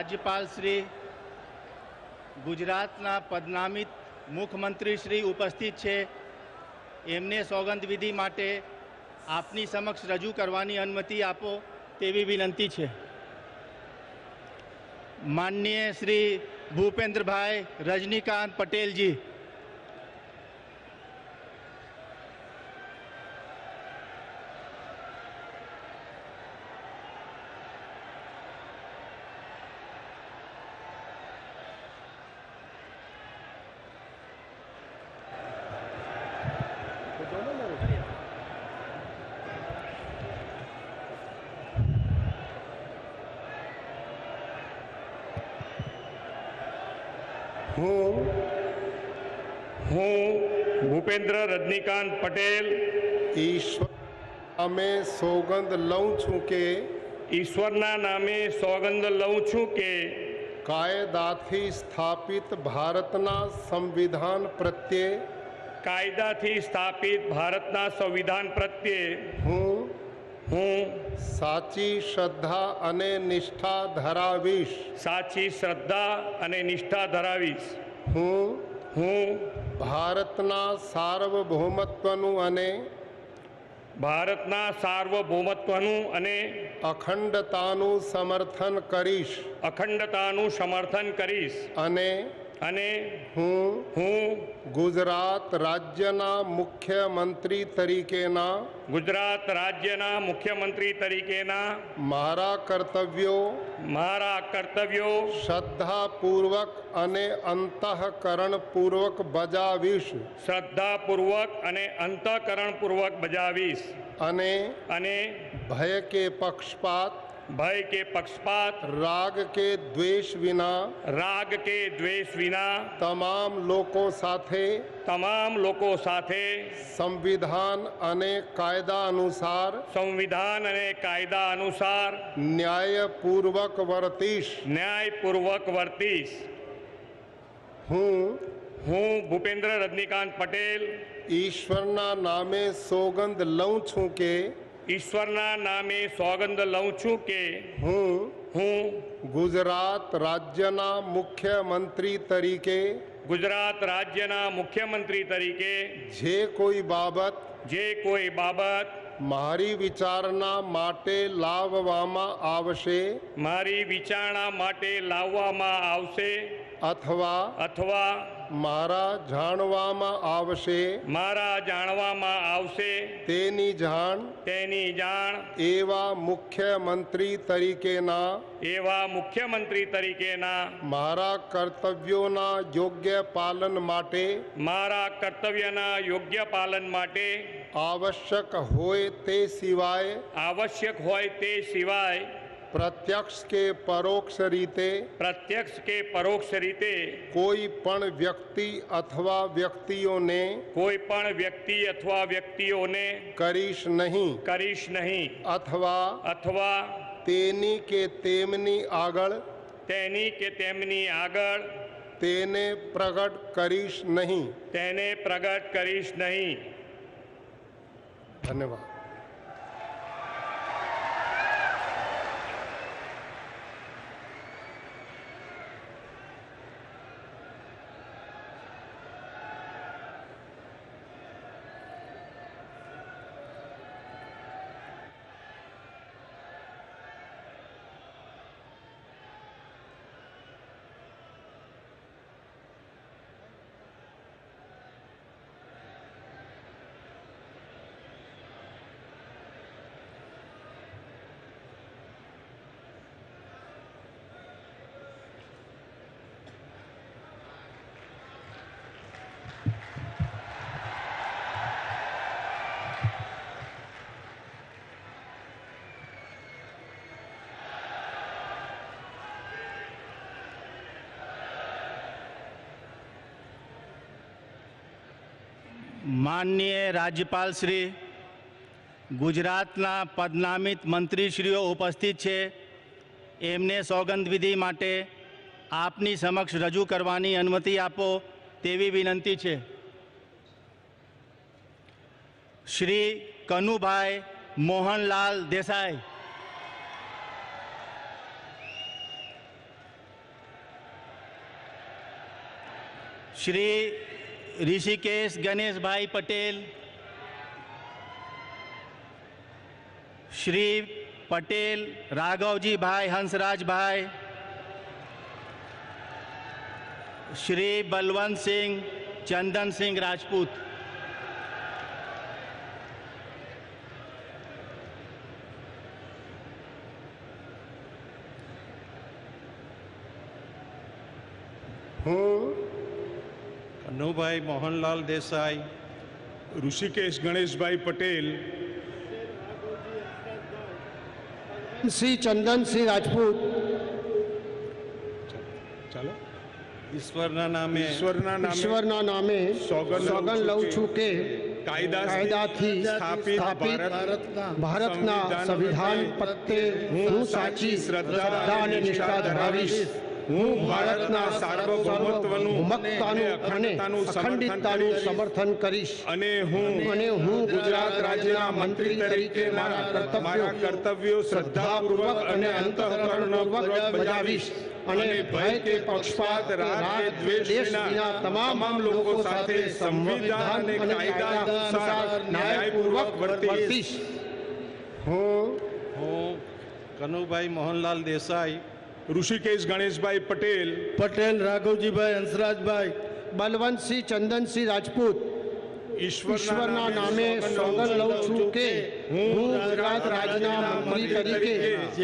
રાજ્યપાલ શ્રી, ગુજરાતના પદનામિત મુખ્યમંત્રી શ્રી ઉપસ્થિત છે, એમને સોગંદ વિધિ માટે આપની સમક્ષ રજૂ કરવાની અનુમતિ આપો તેવી વિનંતી છે। માનનીય શ્રી ભૂપેન્દ્રભાઈ રજનીકાંત પટેલજી। હું ભૂપેન્દ્ર રજનીકાંત પટેલ ઈશ્વર નામે સોગંદ લઉં છું કે ઈશ્વરના નામે સોગંદ લઉં છું કે કાયદાથી સ્થાપિત ભારતના સંવિધાન પ્રત્યે કાયદાથી સ્થાપિત ભારતના સંવિધાન પ્રત્યે હું સાચી શ્રદ્ધા અને નિષ્ઠા ધરાવીશ। સાચી શ્રદ્ધા અને નિષ્ઠા ધરાવીશ। હું ભારતના સાર્વભૌમત્વનું અને અખંડતાનું સમર્થન કરીશ। અને હું ગુજરાત રાજ્યના મુખ્યમંત્રી તરીકેના મારા કર્તવ્યો શ્રદ્ધાપૂર્વક અને અંતઃકરણપૂર્વક બજાવીશ। અને ભય કે પક્ષપાત રાગ કે દ્વેષ વિના તમામ લોકો સાથે સંવિધાન અને કાયદા અનુસાર ન્યાયપૂર્વક વર્તીશ। હું ભૂપેન્દ્ર રજનીકાંત પટેલ ઈશ્વરના નામે સોગંદ લઉં છું કે હું ગુજરાત રાજ્યના મુખ્યમંત્રી તરીકે જે કોઈ બાબત મારી વિચારણા માટે લાવવામાં આવશે અથવા મારા જાણવામાં આવશે તેની જાણ એવા મુખ્યમંત્રી તરીકેના મારા કર્તવ્યોના યોગ્ય પાલન માટે આવશ્યક હોય તે સિવાય પ્રત્યક્ષ કે પરોક્ષ રીતે કોઈ પણ વ્યક્તિ અથવા વ્યક્તિઓને કરીશ નહીં અથવા તેની કે તેમની આગળ તેને પ્રગટ કરીશ નહીં। ધન્યવાદ। માનનીય રાજ્યપાલ શ્રી, ગુજરાતના પદનામિત મંત્રીશ્રીઓ ઉપસ્થિત છે, એમને સોગંદ વિધિ માટે આપની સમક્ષ રજૂ કરવાની અનુમતિ આપો તેવી વિનંતી છે। શ્રી કનુભાઈ મોહનલાલ દેસાઈ। શ્રી ઋષિકેશ ગણેશભાઈ પટેલ, શ્રી પટેલ રાઘવજીભાઈ હંસરાજભાઈ, શ્રી બલવંતસિંહ ચંદનસિંહ રાજપૂત, હું કનુભાઈ મોહનલાલ દેસાઈ, ઋષિકેશ ગણેશભાઈ પટેલ, શ્રી ચંદનસિંહ રાજપૂત, ચાલો ઈશ્વરના નામે ઈશ્વરના નામે સોગંદ લઉં છું કે કાયદાથી સ્થાપિત ભારતના સંવિધાન પ્રત્યે હું સાચી શ્રદ્ધા અને નિષ્ઠા ધરાવીશ. હું ભારતના સાર્વભૌમત્વનું અને અખંડિતતાનું સમર્થન કરીશ અને હું ગુજરાત રાજ્યના મંત્રી તરીકે મારા કર્તવ્યો શ્રદ્ધાપૂર્વક અને અંતઃકરણપૂર્વક બજાવીશ અને ભય કે પક્ષપાત રાગ દ્વેષ વિના તમામ લોકો સાથે સંવિધાન અને કાયદા અનુસાર ન્યાયપૂર્વક વર્તીશ. હું કનુભાઈ મોહનલાલ દેસાઈ, ઋષિકેશ ગણેશભાઈ પટેલ, પટેલ રાઘવજીભાઈ હંસરાજભાઈ, બલવંતસિંહ ચંદનસિંહ રાજપૂત ઈશ્વરના નામે સોગંદ લઉં છું કે હું ગુજરાત રાજ્યના મંત્રી તરીકે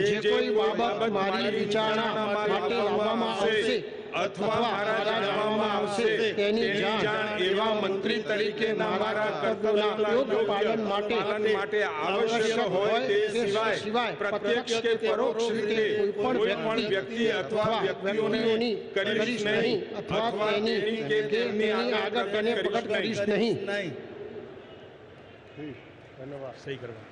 જે કોઈ બાબત મારી વિચારણા માટે લાવવામાં આવશે અથવા મારા જાણવામાં આવશે તેની જાણ એવા મંત્રી તરીકે મારા કર્તવ્યના યોગ્ય પાલન માટે આવશ્યક હોય તે સિવાય પ્રત્યક્ષ કે પરોક્ષ રીતે કોઈ પણ વ્યક્તિ અથવા વ્યક્તિઓની કરીશ નહીં અથવા તેની કે તેમની આગળ તેને પ્રગટ કરીશ નહીં. સહી કરવા.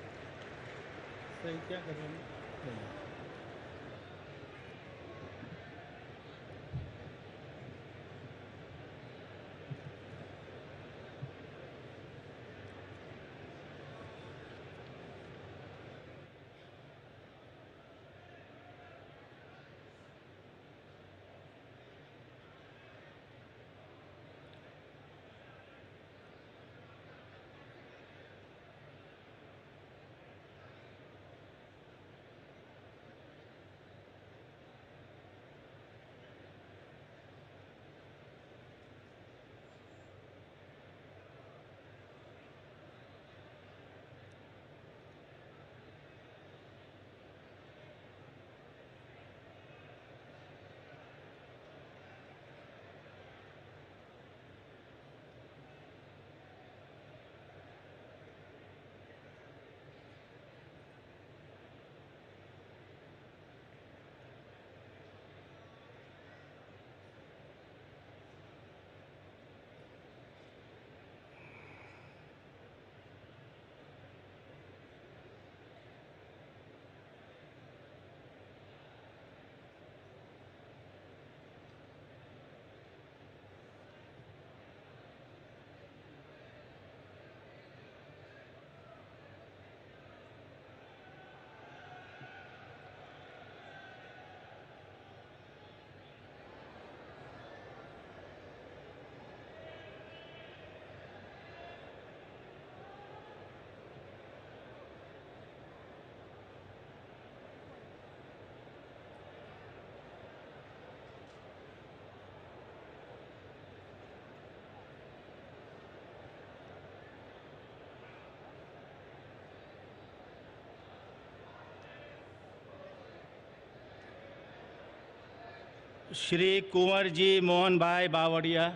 શ્રી કુંવરજી મોહનભાઈ બાવળિયા,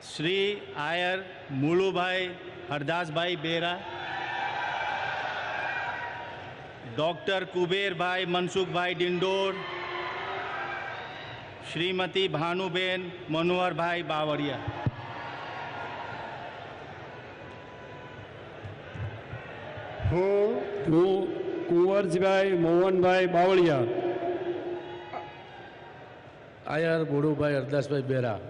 શ્રી આયર મુલુભાઈ હરદાસભાઈ બેરા, ડૉક્ટર કુબેરભાઈ મનસુખભાઈ ડિંડોર, શ્રીમતી ભાનુબેન મનોહરભાઈ બાવળિયા. હું કુંવરજીભાઈ મોહનભાઈ બાવળિયા, આયર ભોળુભાઈ હરદાસભાઈ બેરા,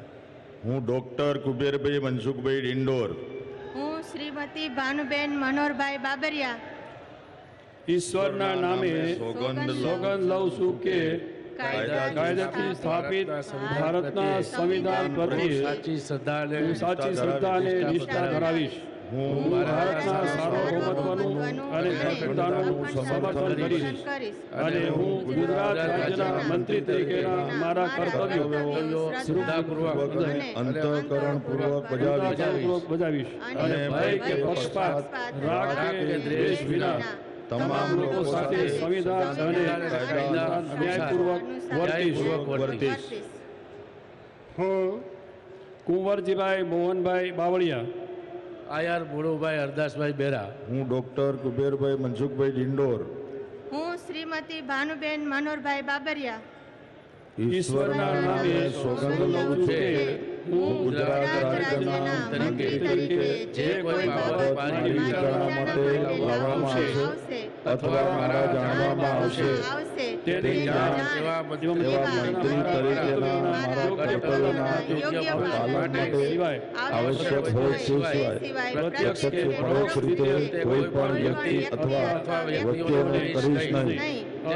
હું ડૉક્ટર કુબેરભાઈ મનસુખભાઈ ડિંડોર, હું શ્રીમતી ભાનુબેન મનોહરભાઈ બાબરિયા ઈશ્વરના નામે સોગંદ સોગંદ લઉં છું કે કાયદાથી સ્થાપિત ભારતના સંવિધાન પ્રત્યે સાચી શ્રદ્ધા અને સાચી શ્રદ્ધા અને નિષ્ઠા ધરાવીશ. હું ભારતના સાર્વભૌમત્વનું અને અખંડતાનું સમર્થન કરીશ અને હું ગુજરાત રાજ્યના મંત્રી તરીકેના મારા કર્તવ્યો શ્રદ્ધાપૂર્વક અંતઃકરણપૂર્વક બજાવીશ અને ભય કે પક્ષપાત રાગ કે દ્વેષ વિના તમામ લોકો સાથે સંવિધાન અને ન્યાયપૂર્વક વર્તીશ. હું કુંવરજીભાઈ મોહનભાઈ બાવળિયા, આયર બોડુભાઈ હરદાસભાઈ બેરા, હું ડોક્ટર કુબેરભાઈ મનસુખભાઈ ડિંડોર હું શ્રીમતી ભાનુબેન મનોહરભાઈ બાબરિયા ઈશ્વરના નામે સોગંદ લઉં છું કે હું ગુજરાત રાજ્યના મંત્રી તરીકે જે કોઈ બાબત મારી વિચારણા માટે લાવવામાં આવશે અથવા મારા જાણવામાં આવશે તેની જાણ એવા મંત્રી તરીકેના મારા કર્તવ્યોના પાલન માટે આવશ્યક હોય તે સિવાય પ્રત્યક્ષ કે પરોક્ષ રીતે કોઈ પણ વ્યક્તિ અથવા વ્યક્તિઓને કરીશ નહીં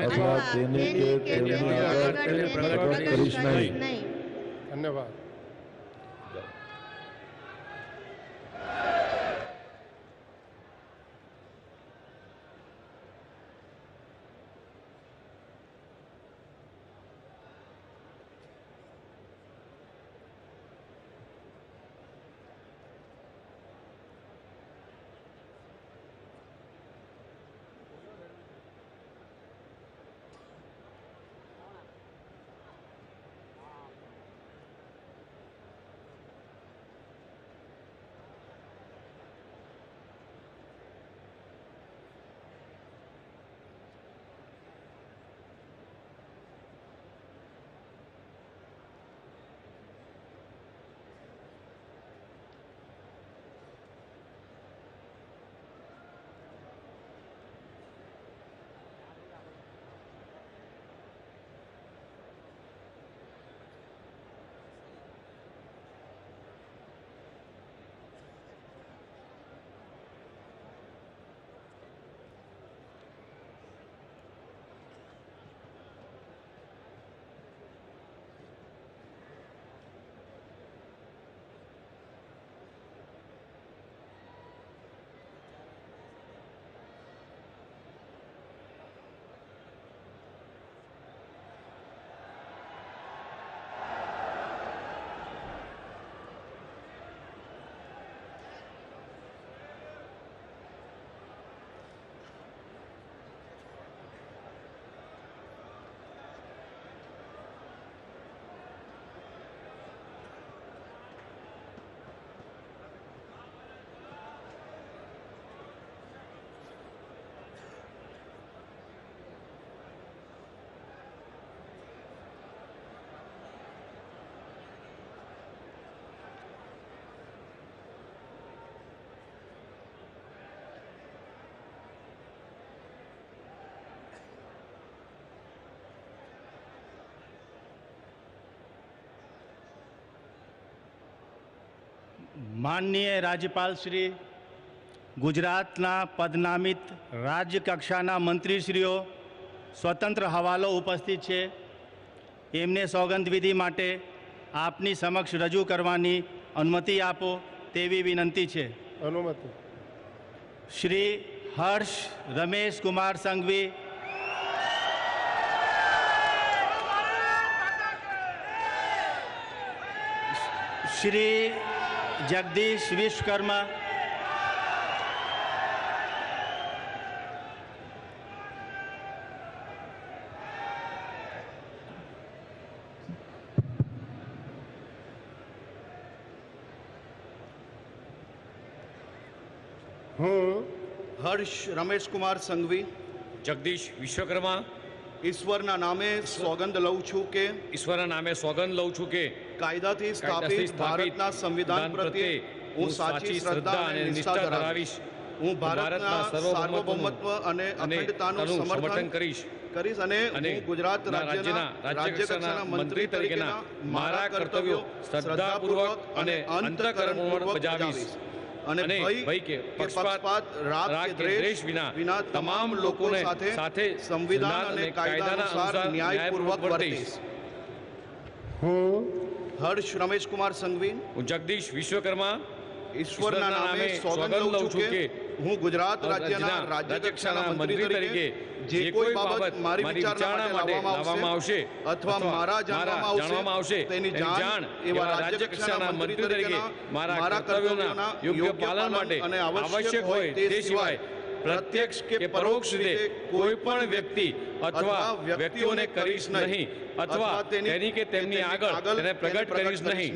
અથવા તેને કે તેમની આગળ પ્રગટ કરીશ નહીં. ધન્યવાદ. માનનીય રાજ્યપાલ શ્રી, ગુજરાતના પદનામિત રાજ્ય કક્ષાના મંત્રીશ્રીઓ, સ્વતંત્ર હવાલો ઉપસ્થિત છે. એમને સોગંદવિધિ માટે આપની સમક્ષ રજૂ કરવાની અનુમતિ આપો તેવી વિનંતી છે. અનુમતિ. શ્રી હર્ષ રમેશ કુમાર સંઘવી, શ્રી જગદીશ વિશ્વકર્મા, હું હર્ષ રમેશ કુમાર સંઘવી, જગદીશ વિશ્વકર્મા, ઈશ્વરના નામે સોગંદ લઉં છું કે ઈશ્વરના નામે સોગંદ લઉં છું કે કાયદાથી સ્થાપિત ભારતના સંવિધાન પ્રત્યે હું સાચી શ્રદ્ધા અને નિષ્ઠા ધરાવીશ. હું ભારતના સાર્વભૌમત્વ અને અખંડતાનું સમર્થન કરીશ અને હું ગુજરાત રાજ્યના રાજ્યકક્ષાના મંત્રી તરીકેના મારા કર્તવ્યો શ્રદ્ધાપૂર્વક અને અંતઃકરણપૂર્વક બજાવીશ. અને ભય કે પક્ષપાત રાગ કે દ્વેષ વિના તમામ લોકો સાથે સંવિધાન અને કાયદાના અનુસાર ન્યાયપૂર્વક વર્તીશ. હું હર્ષ રમેશકુમાર સંઘવી હું જગદીશ વિશ્વકર્મા ઈશ્વરના નામે સોગંદ લઉં છું કે હું ગુજરાત રાજ્યના રાજ્યકક્ષાના મંત્રી તરીકે જે કોઈ બાબત મારી વિચારણા માટે લાવવામાં આવશે અથવા મારા જાણવામાં આવશે તેની જાણ એવા રાજ્યકક્ષાના મંત્રી તરીકે મારા કર્તવ્યોના યોગ્ય પાલન માટે અને આવશ્યક હોય તે સિવાય પ્રત્યક્ષ કે પરોક્ષ રીતે કોઈ પણ વ્યક્તિ અથવા વ્યક્તિઓને કરીશ નહીં અથવા તેની કે તેમની આગળ તેને પ્રગટ કરીશ નહીં.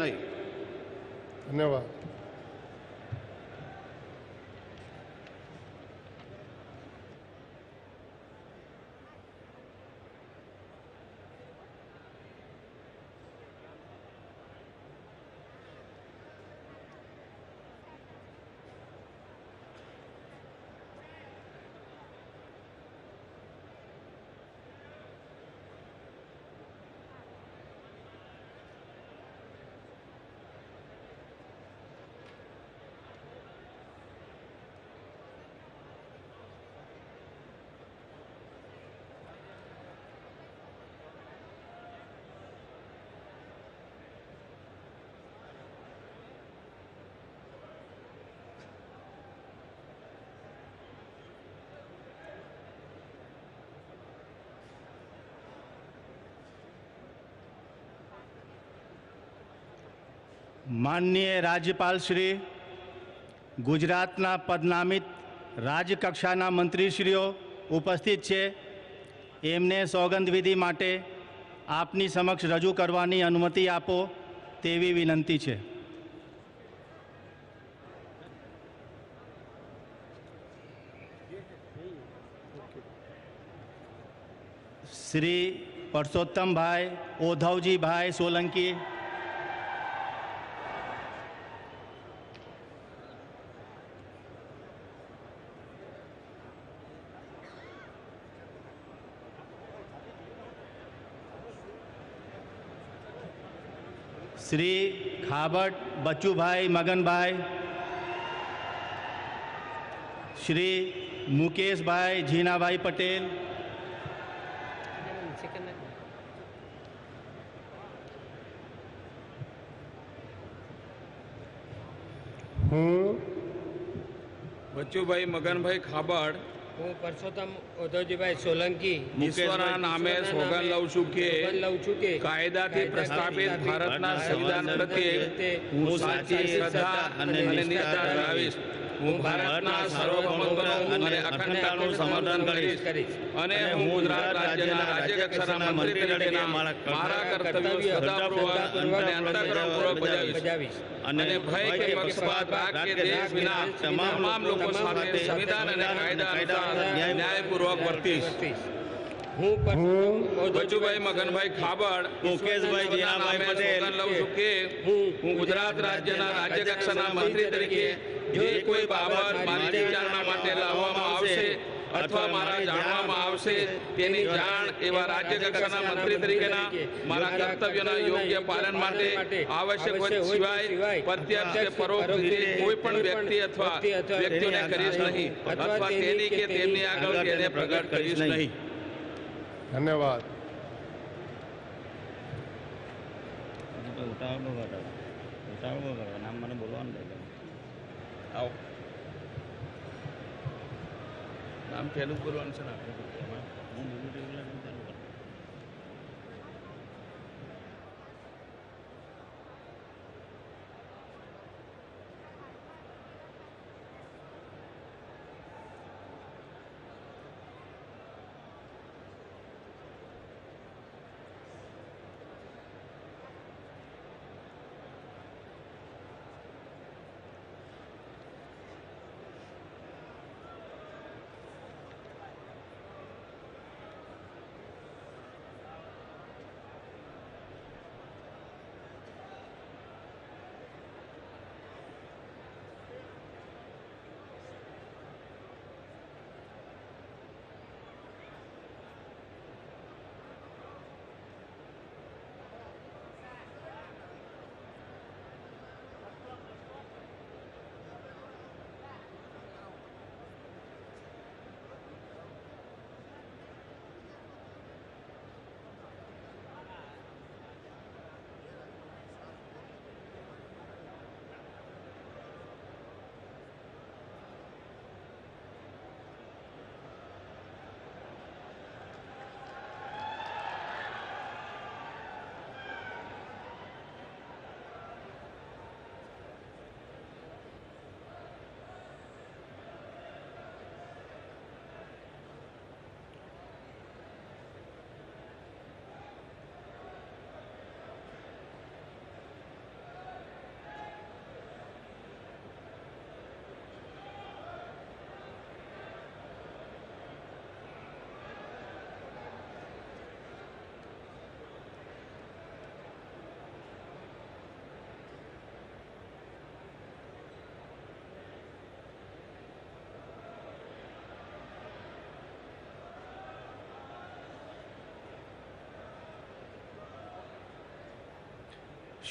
ધન્યવાદ. માનનીય રાજ્યપાલ શ્રી, ગુજરાતના પદનામિત રાજ્યકક્ષાના મંત્રીશ્રીઓ ઉપસ્થિત છે. એમને સોગંદવિધિ માટે આપની સમક્ષ રજૂ કરવાની અનુમતિ આપો તેવી વિનંતી છે. શ્રી પરસોત્તમભાઈ ઓધવજીભાઈ સોલંકી, શ્રી ખાબટ બચુભાઈ મગનભાઈ, શ્રી મુકેશભાઈ જીનાભાઈ પટેલ, હું બચુભાઈ મગનભાઈ ખાબડ હું પરસોત્તમ ઉદ્ધવજીભાઈ સોલંકી ઈશ્વરના નામે સોગંદ લઉં છું કે કાયદાથી પ્રસ્થાપિત ભારતના સંવિધાન પ્રત્યે હું સાચી શ્રદ્ધા અને નિષ્ઠા ધરાવીશ. હું ભારતના સાર્વભૌમત્વનું અને અખંડતાનું સમર્થન કરીશ અને હું ગુજરાત રાજ્યના રાજ્યકક્ષાના મંત્રી તરીકેના મારા કર્તવ્યો શ્રદ્ધાપૂર્વક અને અંતઃકરણપૂર્વક બજાવીશ અને ભય કે પક્ષપાત રાગ કે દ્વેષ વિના તમામ લોકો સાથે સંવિધાન અને કાયદા અનુસાર ન્યાયપૂર્વક વર્તીશ. હું બચુભાઈ મગનભાઈ ખાબડ મુકેશભાઈ જીનાભાઈ પટેલ લઉં છું કે હું ગુજરાત રાજ્યના રાજ્યકક્ષાના મંત્રી તરીકે જે કોઈ બાબત મારી વિચારણા માટે લાવવામાં આવશે અથવા મારા જાણવામાં આવશે તેની જાણ એવા રાજ્યકક્ષાના મંત્રી તરીકેના મારા કર્તવ્યોના યોગ્ય પાલન માટે આવશ્યક હોય સિવાય પ્રત્યક્ષ કે પરોક્ષ રીતે કોઈ પણ વ્યક્તિ અથવા વ્યક્તિઓને કરીશ નહીં અથવા તેની કે તેમની આગળ તેને પ્રગટ કરીશ નહીં. ધન્યવાદ. નામ મને બોલવાનું આવો નામ પહેલું બોલવાનું છે ને આપણે.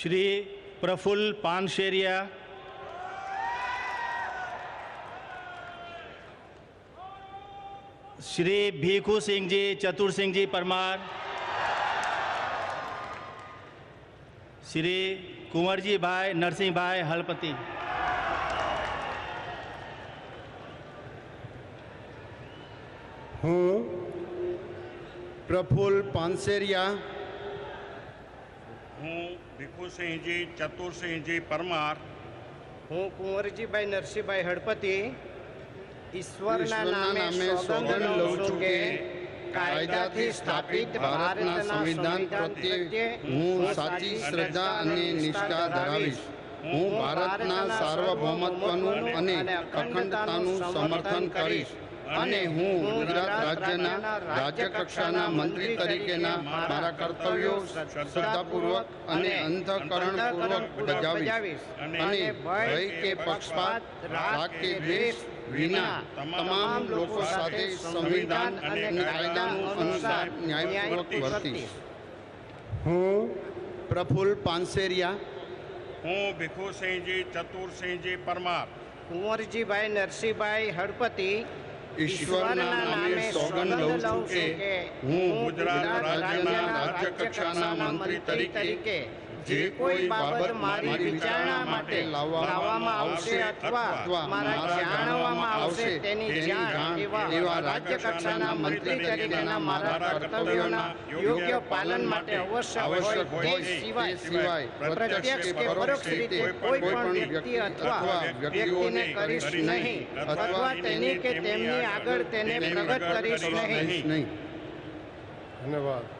श्री प्रफुल्ल पानशेरिया, श्री भीखू सिंह जी चतुर सिंह जी परमार, श्री कुंवरजी भाई नरसिंह भाई हलपति। હું પ્રફુલ્લ પાનસેરિયા, હું ભીખુસિંહજી ચતુરસિંહજી પરમાર, હું કુંવરજીભાઈ નરસિંહભાઈ હળપતિ ઈશ્વરના નામે સોગંદ લઉં છું કે કાયદાથી સ્થાપિત ભારતના સંવિધાન પ્રત્યે હું સાચી શ્રદ્ધા અને નિષ્ઠા ધરાવીશ. હું ભારતના સાર્વભૌમત્વનું અને અખંડતાનું સમર્થન કરીશ અને હું ગુજરાત રાજ્યના રાજ્યકક્ષાના મંત્રી તરીકેના મારા કર્તવ્યો શ્રદ્ધાપૂર્વક અને અંતઃકરણપૂર્વક બજાવીશ અને ભય કે પક્ષપાત, રાગ કે દ્વેષ વિના તમામ લોકો સાથે સંવિધાન અને કાયદાનું અનુસાર ન્યાયપૂર્વક વર્તીશ. હું પ્રફુલ્લ પાનસેરિયા, હું ભીખુસિંહજી ચતુરસિંહજી પરમાર, કુંવરજીભાઈ નરસિંહભાઈ હળપતિ ઈશ્વરના નામે સોગંદ લઉં છું કે હું ગુજરાત રાજ્યના રાજ્યકક્ષાના મંત્રી તરીકે જે કોઈ બાબત મારી વિચારણા માટે લાવવામાં આવશે અથવા મારા જાણવામાં આવશે તેની જાણ એવા રાજ્યકક્ષાના મંત્રી તરીકેના મારા કર્તવ્યોના યોગ્ય પાલન માટે આવશ્યક હોય તે સિવાય પ્રત્યક્ષ કે પરોક્ષ રીતે કોઈ પણ વ્યક્તિ અથવા વ્યક્તિઓને કરીશ નહીં અથવા તેની કે તેમની આગળ તેને પ્રગટ કરીશ નહીં. ધન્યવાદ.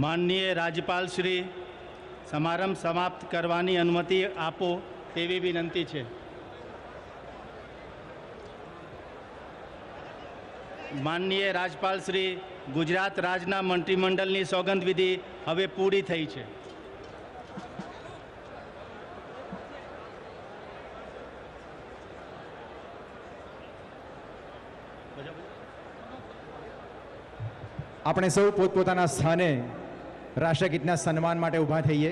માનનીય રાજ્યપાલ શ્રી, સમારંભ સમાપ્ત કરવાની અનુમતિ આપો તેવી વિનંતી છે. માનનીય રાજ્યપાલ શ્રી, ગુજરાત રાજ્યના મંત્રીમંડળની સોગંદવિધિ હવે પૂરી થઈ છે. આપણે સૌ પોતપોતાના સ્થાને રાષ્ટ્રગીતના સન્માન માટે ઊભા થઈએ.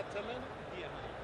बात चल रहा है ना?